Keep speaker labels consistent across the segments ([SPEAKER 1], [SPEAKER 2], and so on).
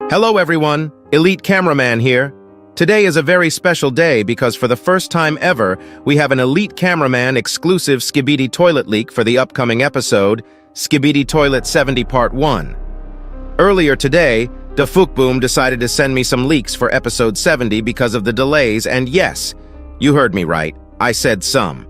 [SPEAKER 1] Hello everyone, Elite Cameraman here. Today is a very special day because for the first time ever, we have an Elite Cameraman exclusive Skibidi Toilet leak for the upcoming episode, Skibidi Toilet 70 Part 1. Earlier today, Dafukboom decided to send me some leaks for episode 70 because of the delays, and yes, you heard me right, I said some.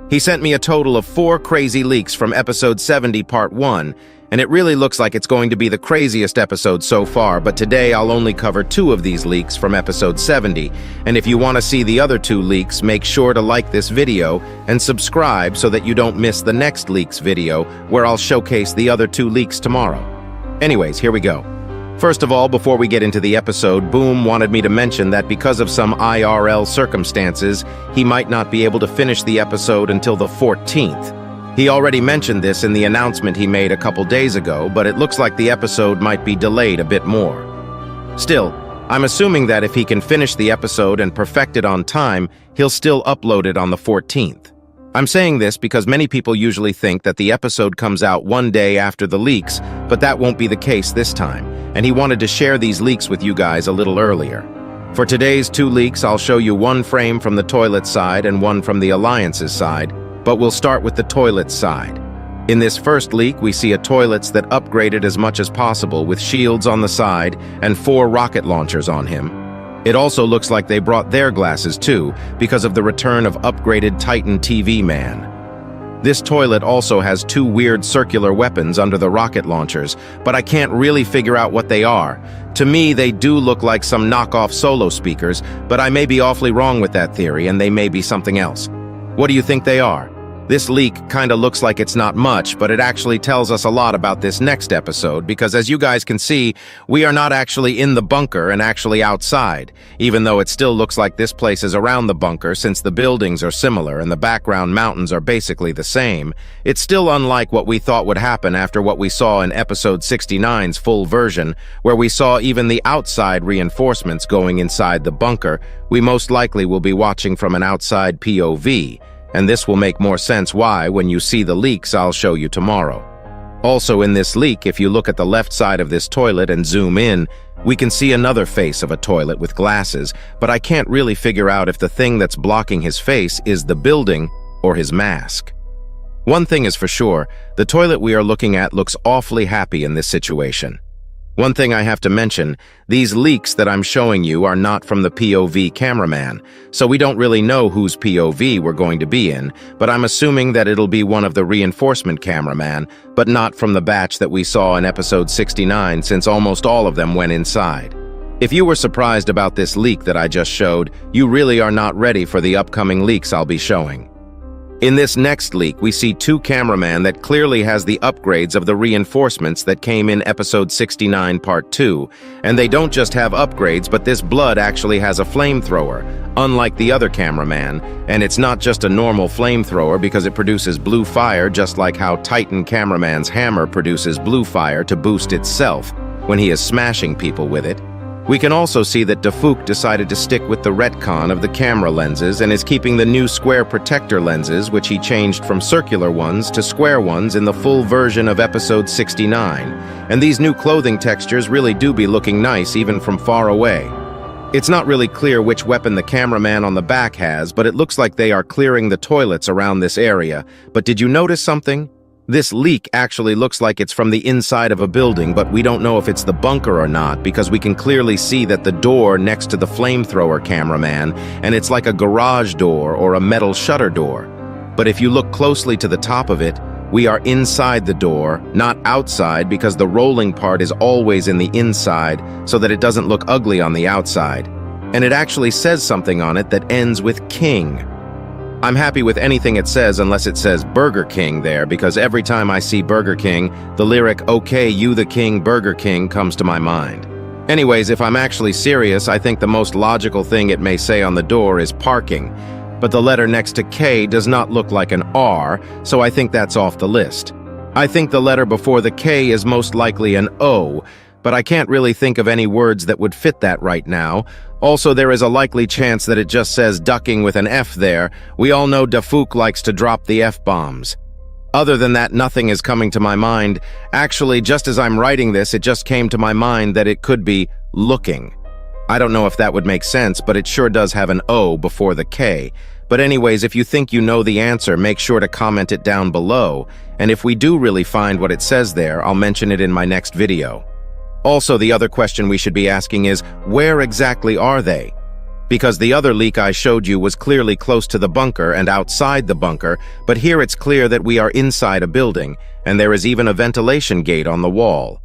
[SPEAKER 1] He sent me a total of 4 crazy leaks from episode 70 Part 1, and it really looks like it's going to be the craziest episode so far, but today I'll only cover 2 of these leaks from episode 70, and if you want to see the other 2 leaks, make sure to like this video and subscribe so that you don't miss the next leaks video, where I'll showcase the other 2 leaks tomorrow. Anyways, here we go. First of all, before we get into the episode, Boom wanted me to mention that because of some IRL circumstances, he might not be able to finish the episode until the 14th. He already mentioned this in the announcement he made a couple days ago, but it looks like the episode might be delayed a bit more. Still, I'm assuming that if he can finish the episode and perfect it on time, he'll still upload it on the 14th. I'm saying this because many people usually think that the episode comes out one day after the leaks, but that won't be the case this time, and he wanted to share these leaks with you guys a little earlier. For today's 2 leaks, I'll show you 1 frame from the toilet side and 1 from the Alliance's side, but we'll start with the toilet side. In this first leak, we see a toilets that upgraded as much as possible with shields on the side and 4 rocket launchers on him. It also looks like they brought their glasses too, because of the return of upgraded Titan TV Man. This toilet also has 2 weird circular weapons under the rocket launchers, but I can't really figure out what they are. To me, they do look like some knockoff solo speakers, but I may be awfully wrong with that theory, and they may be something else. What do you think they are? This leak kinda looks like it's not much, but it actually tells us a lot about this next episode, because as you guys can see, we are not actually in the bunker and actually outside, even though it still looks like this place is around the bunker since the buildings are similar and the background mountains are basically the same. It's still unlike what we thought would happen after what we saw in episode 69's full version, where we saw even the outside reinforcements going inside the bunker. We most likely will be watching from an outside POV. And this will make more sense why when you see the leaks I'll show you tomorrow. Also in this leak, if you look at the left side of this toilet and zoom in, we can see another face of a toilet with glasses, but I can't really figure out if the thing that's blocking his face is the building or his mask. One thing is for sure, the toilet we are looking at looks awfully happy in this situation. One thing I have to mention, these leaks that I'm showing you are not from the POV cameraman, so we don't really know whose POV we're going to be in, but I'm assuming that it'll be one of the reinforcement cameraman, but not from the batch that we saw in episode 69 since almost all of them went inside. If you were surprised about this leak that I just showed, you really are not ready for the upcoming leaks I'll be showing. In this next leak, we see 2 cameraman that clearly has the upgrades of the reinforcements that came in episode 69 part 2, and they don't just have upgrades, but this blood actually has a flamethrower, unlike the other cameraman, and it's not just a normal flamethrower because it produces blue fire just like how Titan cameraman's hammer produces blue fire to boost itself when he is smashing people with it. We can also see that Dafuk decided to stick with the retcon of the camera lenses and is keeping the new square protector lenses, which he changed from circular ones to square ones in the full version of episode 69. And these new clothing textures really do be looking nice even from far away. It's not really clear which weapon the cameraman on the back has, but it looks like they are clearing the toilets around this area. But did you notice something? This leak actually looks like it's from the inside of a building, but we don't know if it's the bunker or not because we can clearly see that the door next to the flamethrower cameraman, and it's like a garage door or a metal shutter door. But if you look closely to the top of it, we are inside the door, not outside, because the rolling part is always in the inside so that it doesn't look ugly on the outside. And it actually says something on it that ends with King. I'm happy with anything it says unless it says Burger King there, because every time I see Burger King, the lyric, "Okay, you the king, Burger King," comes to my mind. Anyways, if I'm actually serious, I think the most logical thing it may say on the door is parking. But the letter next to K does not look like an R, so I think that's off the list. I think the letter before the K is most likely an O, but I can't really think of any words that would fit that right now. Also, there is a likely chance that it just says ducking with an F there. We all know Dafuk likes to drop the F-bombs. Other than that, nothing is coming to my mind. Actually, just as I'm writing this, it just came to my mind that it could be looking. I don't know if that would make sense, but it sure does have an O before the K. But anyways, if you think you know the answer, make sure to comment it down below. And if we do really find what it says there, I'll mention it in my next video. Also, the other question we should be asking is, where exactly are they? Because the other leak I showed you was clearly close to the bunker and outside the bunker, but here it's clear that we are inside a building, and there is even a ventilation gate on the wall.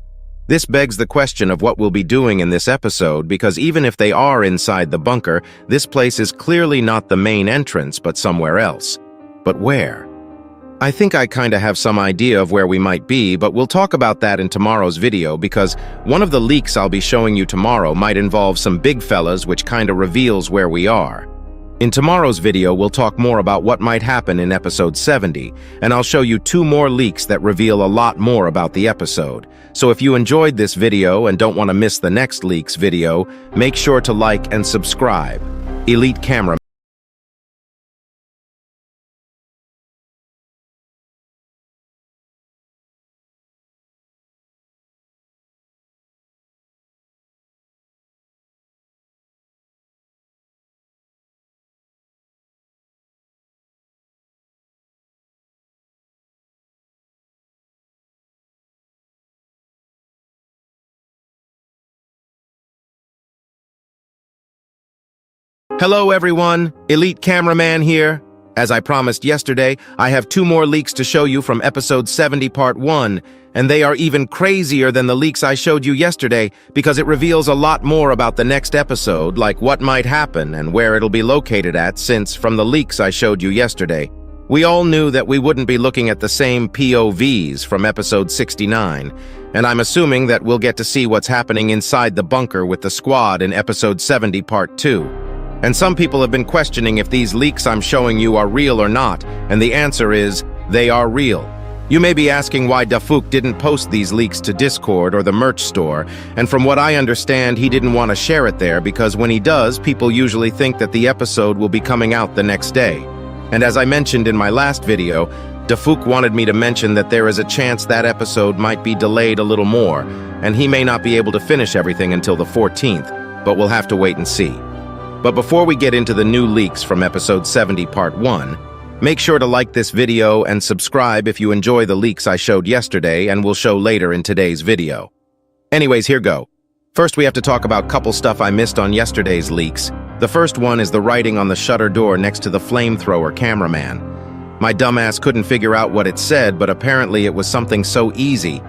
[SPEAKER 1] This begs the question of what we'll be doing in this episode, because even if they are inside the bunker, this place is clearly not the main entrance, but somewhere else. But where? I think I kinda have some idea of where we might be, but we'll talk about that in tomorrow's video, because one of the leaks I'll be showing you tomorrow might involve some big fellas, which kinda reveals where we are. In tomorrow's video, we'll talk more about what might happen in episode 70, and I'll show you 2 more leaks that reveal a lot more about the episode. So if you enjoyed this video and don't want to miss the next leaks video, make sure to like and subscribe. Elite Camera. Hello everyone, Elite Cameraman here. As I promised yesterday, I have 2 more leaks to show you from episode 70 part 1, and they are even crazier than the leaks I showed you yesterday because it reveals a lot more about the next episode, like what might happen and where it'll be located at, since from the leaks I showed you yesterday, we all knew that we wouldn't be looking at the same POVs from episode 69, and I'm assuming that we'll get to see what's happening inside the bunker with the squad in episode 70 part 2. And some people have been questioning if these leaks I'm showing you are real or not, and the answer is, they are real. You may be asking why Dafuk didn't post these leaks to Discord or the merch store, and from what I understand, he didn't want to share it there because when he does, people usually think that the episode will be coming out the next day. And as I mentioned in my last video, Dafuk wanted me to mention that there is a chance that episode might be delayed a little more, and he may not be able to finish everything until the 14th, but we'll have to wait and see. But before we get into the new leaks from episode 70 part 1, make sure to like this video and subscribe if you enjoy the leaks I showed yesterday and will show later in today's video. Anyways, here go. First, we have to talk about couple stuff I missed on yesterday's leaks. The first one is the writing on the shutter door next to the flamethrower cameraman. My dumbass couldn't figure out what it said, but apparently it was something so easy.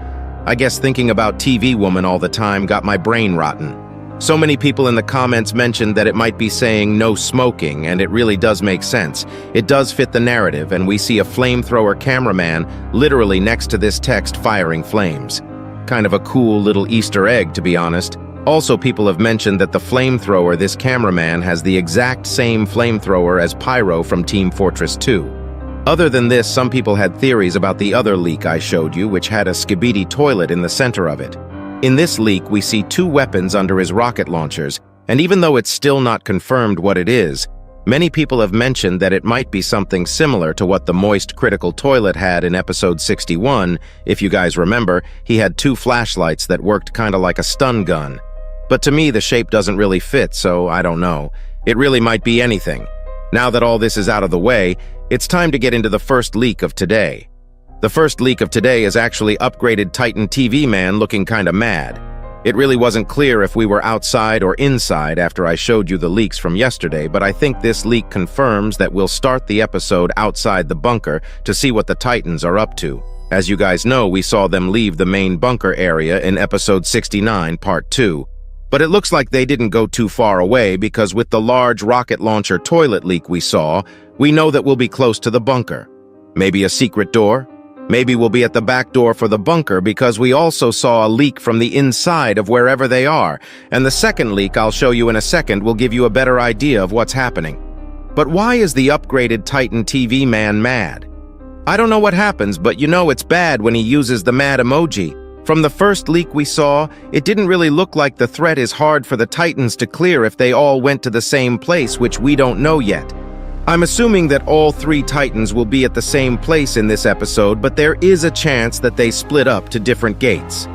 [SPEAKER 1] I guess thinking about TV Woman all the time got my brain rotten. So many people in the comments mentioned that it might be saying no smoking, and it really does make sense. It does fit the narrative, and we see a flamethrower cameraman literally next to this text firing flames. Kind of a cool little Easter egg, to be honest. Also, people have mentioned that the flamethrower this cameraman has the exact same flamethrower as Pyro from Team Fortress 2. Other than this, some people had theories about the other leak I showed you, which had a Skibidi toilet in the center of it. In this leak, we see 2 weapons under his rocket launchers, and even though it's still not confirmed what it is, many people have mentioned that it might be something similar to what the Moist Critical Toilet had in episode 61. If you guys remember, he had 2 flashlights that worked kinda like a stun gun. But to me, the shape doesn't really fit, so I don't know. It really might be anything. Now that all this is out of the way, it's time to get into the first leak of today. The first leak of today is actually upgraded Titan TV man looking kinda mad. It really wasn't clear if we were outside or inside after I showed you the leaks from yesterday, but I think this leak confirms that we'll start the episode outside the bunker to see what the Titans are up to. As you guys know, we saw them leave the main bunker area in episode 69, part 2. But it looks like they didn't go too far away because with the large rocket launcher toilet leak we saw, we know that we'll be close to the bunker. Maybe a secret door? Maybe we'll be at the back door for the bunker because we also saw a leak from the inside of wherever they are, and the second leak I'll show you in a second will give you a better idea of what's happening. But why is the upgraded Titan TV man mad? I don't know what happens, but you know it's bad when he uses the mad emoji. From the first leak we saw, it didn't really look like the threat is hard for the Titans to clear if they all went to the same place, which we don't know yet. I'm assuming that all 3 Titans will be at the same place in this episode, but there is a chance that they split up to different gates.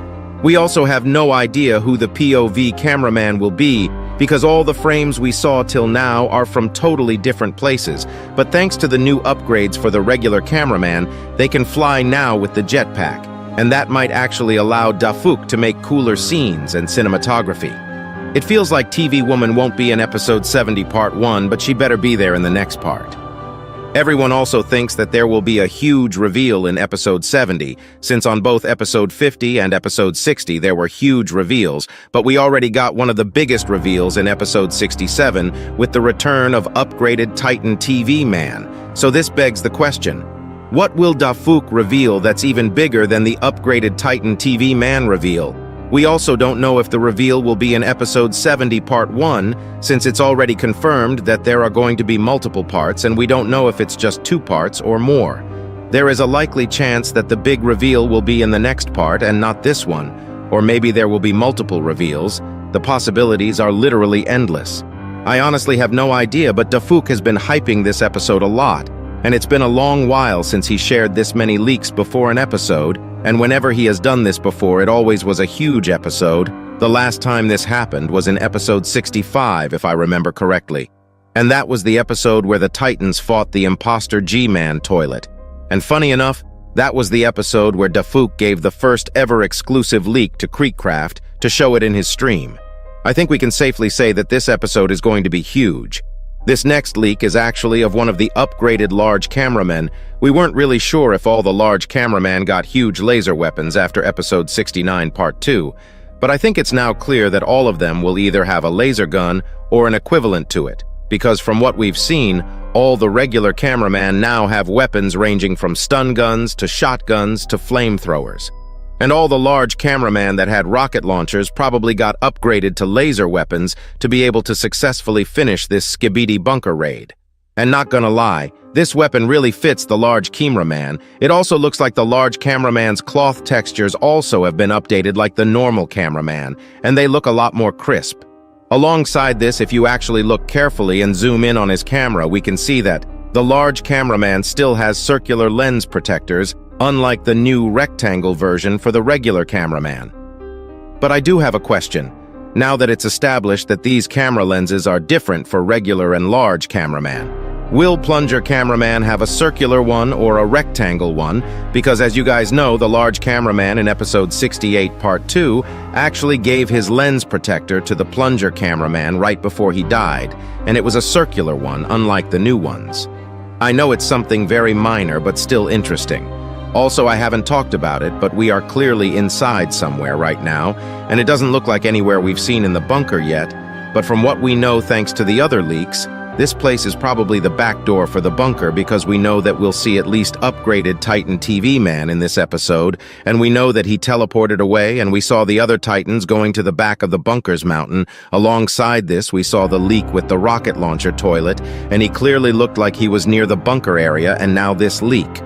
[SPEAKER 1] We also have no idea who the POV cameraman will be because all the frames we saw till now are from totally different places, but thanks to the new upgrades for the regular cameraman, they can fly now with the jetpack, and that might actually allow Dafuk to make cooler scenes and cinematography. It feels like TV Woman won't be in episode 70 part 1, but she better be there in the next part. Everyone also thinks that there will be a huge reveal in episode 70, since on both episode 50 and episode 60 there were huge reveals, but we already got one of the biggest reveals in episode 67 with the return of upgraded Titan TV Man. So this begs the question, what will Dafuk reveal that's even bigger than the upgraded Titan TV Man reveal? We also don't know if the reveal will be in episode 70 part 1, since it's already confirmed that there are going to be multiple parts and we don't know if it's just 2 parts or more. There is a likely chance that the big reveal will be in the next part and not this one, or maybe there will be multiple reveals. The possibilities are literally endless. I honestly have no idea, but Dafuk has been hyping this episode a lot, and it's been a long while since he shared this many leaks before an episode, and whenever he has done this before, it always was a huge episode. The last time this happened was in episode 65, if I remember correctly. And that was the episode where the Titans fought the imposter G-Man toilet. And funny enough, that was the episode where Dafuk gave the first ever exclusive leak to KreekCraft to show it in his stream. I think we can safely say that this episode is going to be huge. This next leak is actually of one of the upgraded large cameramen. We weren't really sure if all the large cameramen got huge laser weapons after episode 69 part 2, but I think it's now clear that all of them will either have a laser gun or an equivalent to it, because from what we've seen, all the regular cameramen now have weapons ranging from stun guns to shotguns to flamethrowers. And all the large cameramen that had rocket launchers probably got upgraded to laser weapons to be able to successfully finish this Skibidi bunker raid. And not gonna lie, this weapon really fits the large cameraman. It also looks like the large cameraman's cloth textures also have been updated like the normal cameraman, and they look a lot more crisp. Alongside this, if you actually look carefully and zoom in on his camera, we can see that the large cameraman still has circular lens protectors, unlike the new rectangle version for the regular cameraman. But I do have a question. Now that it's established that these camera lenses are different for regular and large cameraman, will Plunger Cameraman have a circular one or a rectangle one? Because as you guys know, the large cameraman in episode 68 part 2 actually gave his lens protector to the Plunger Cameraman right before he died, and it was a circular one, unlike the new ones. I know it's something very minor, but still interesting. Also, I haven't talked about it, but we are clearly inside somewhere right now, and it doesn't look like anywhere we've seen in the bunker yet, but from what we know thanks to the other leaks, this place is probably the back door for the bunker because we know that we'll see at least upgraded Titan TV Man in this episode, and we know that he teleported away and we saw the other Titans going to the back of the bunker's mountain. Alongside this, we saw the leak with the rocket launcher toilet, and he clearly looked like he was near the bunker area, and now this leak.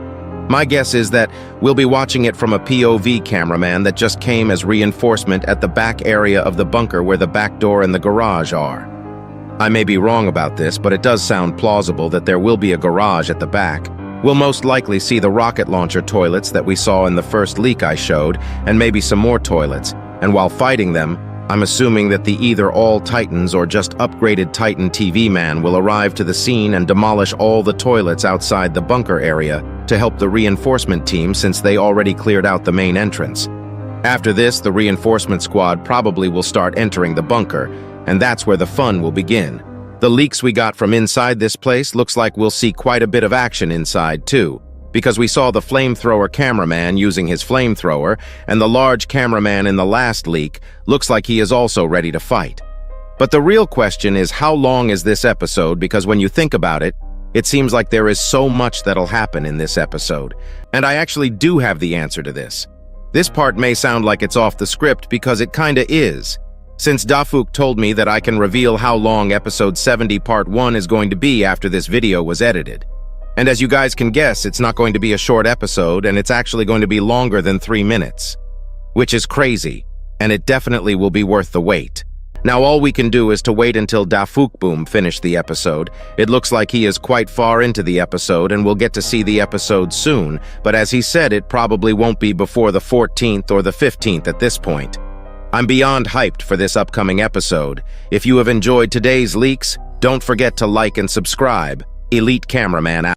[SPEAKER 1] My guess is that we'll be watching it from a POV cameraman that just came as reinforcement at the back area of the bunker where the back door and the garage are. I may be wrong about this, but it does sound plausible that there will be a garage at the back. We'll most likely see the rocket launcher toilets that we saw in the first leak I showed, and maybe some more toilets, and while fighting them, I'm assuming that the either all Titans or just upgraded Titan TV Man will arrive to the scene and demolish all the toilets outside the bunker area to help the reinforcement team since they already cleared out the main entrance. After this, the reinforcement squad probably will start entering the bunker, and that's where the fun will begin. The leaks we got from inside this place looks like we'll see quite a bit of action inside too, because we saw the flamethrower cameraman using his flamethrower, and the large cameraman in the last leak looks like he is also ready to fight. But the real question is, how long is this episode? Because when you think about it, it seems like there is so much that'll happen in this episode. And I actually do have the answer to this. This part may sound like it's off the script because it kinda is. Since Dafuk told me that I can reveal how long episode 70 part 1 is going to be after this video was edited. And as you guys can guess, it's not going to be a short episode, and it's actually going to be longer than 3 minutes. Which is crazy, and it definitely will be worth the wait. Now all we can do is to wait until Dafukboom finished the episode. It looks like he is quite far into the episode and we'll get to see the episode soon, but as he said, it probably won't be before the 14th or the 15th at this point. I'm beyond hyped for this upcoming episode. If you have enjoyed today's leaks, don't forget to like and subscribe. Elite Cameraman out.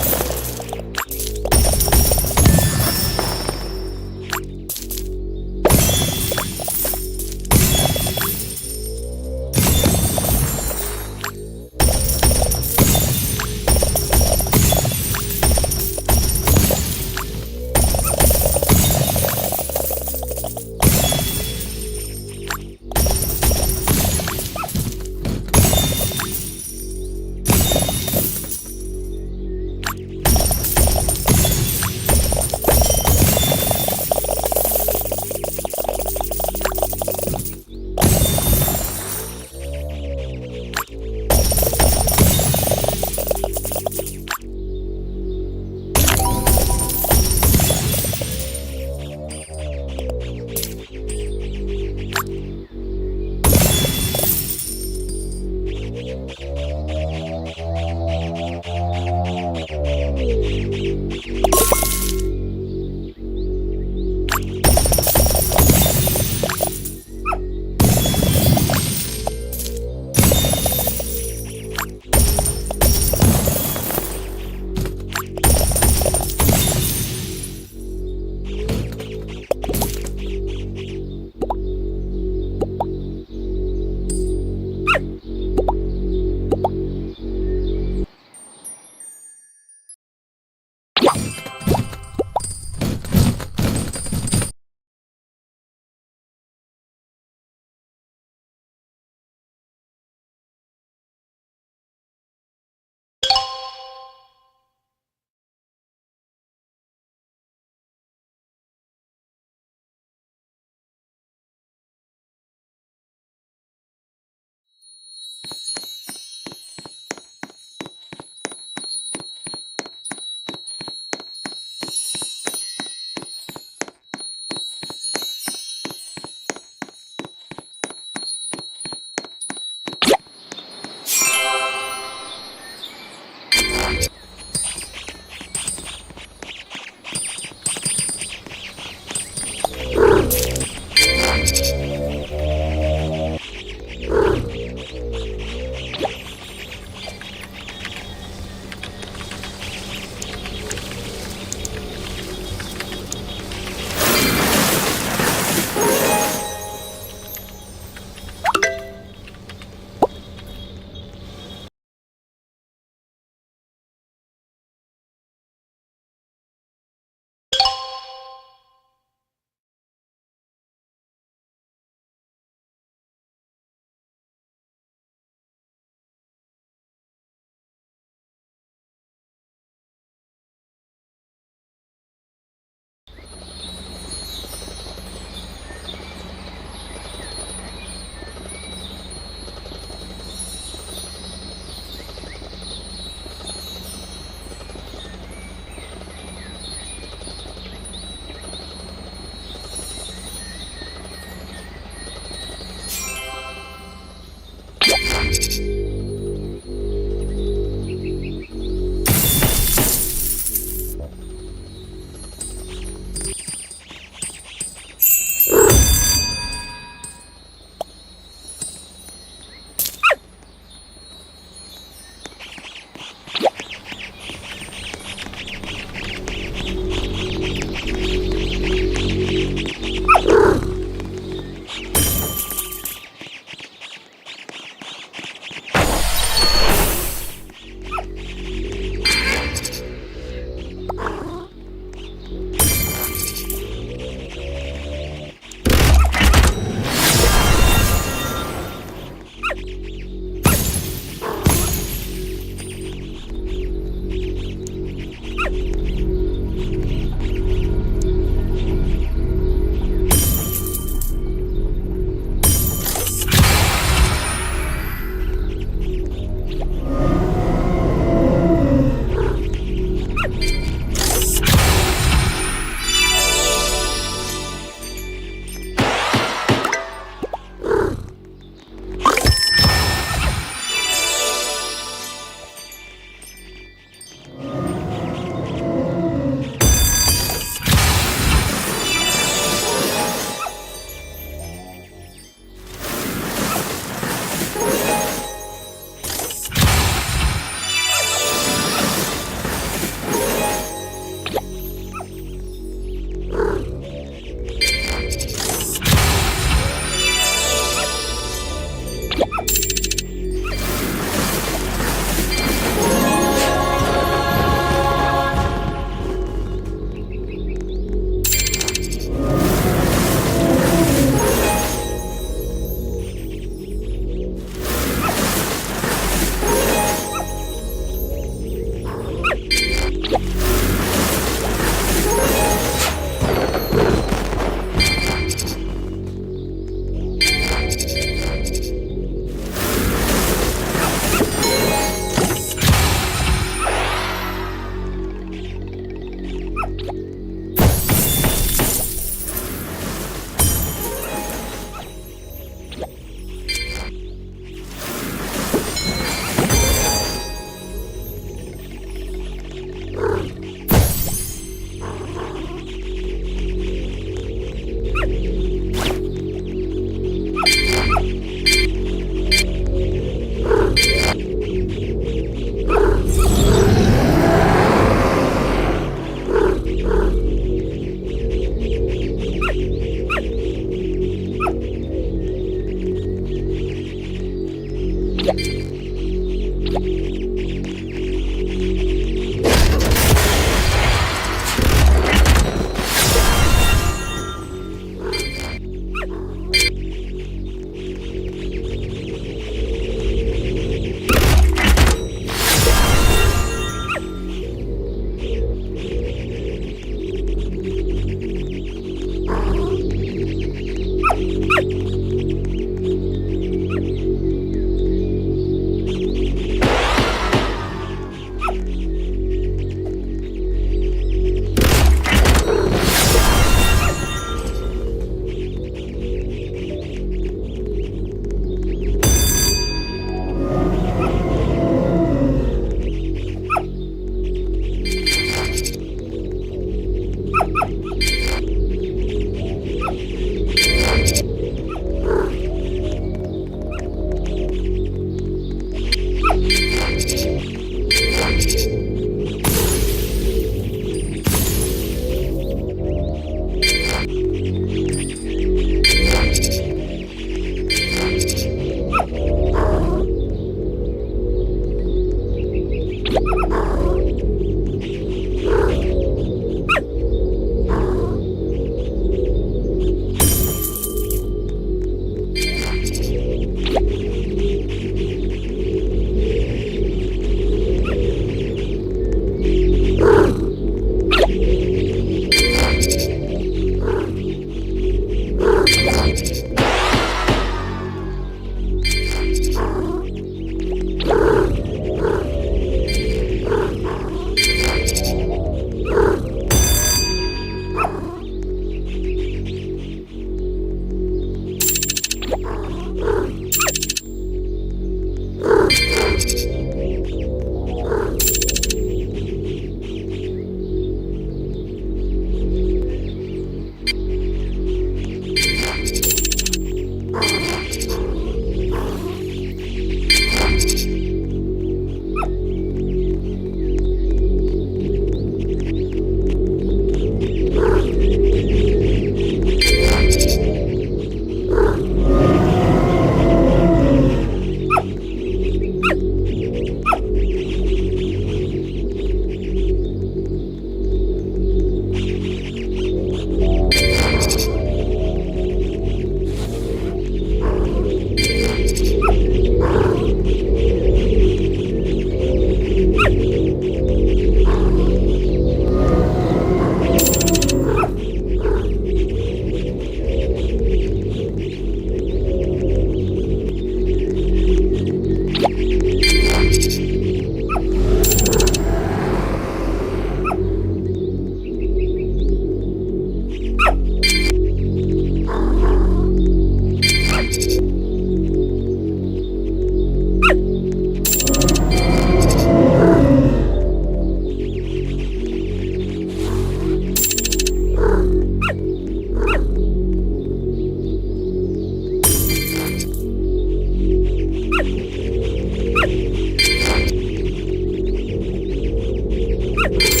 [SPEAKER 2] that.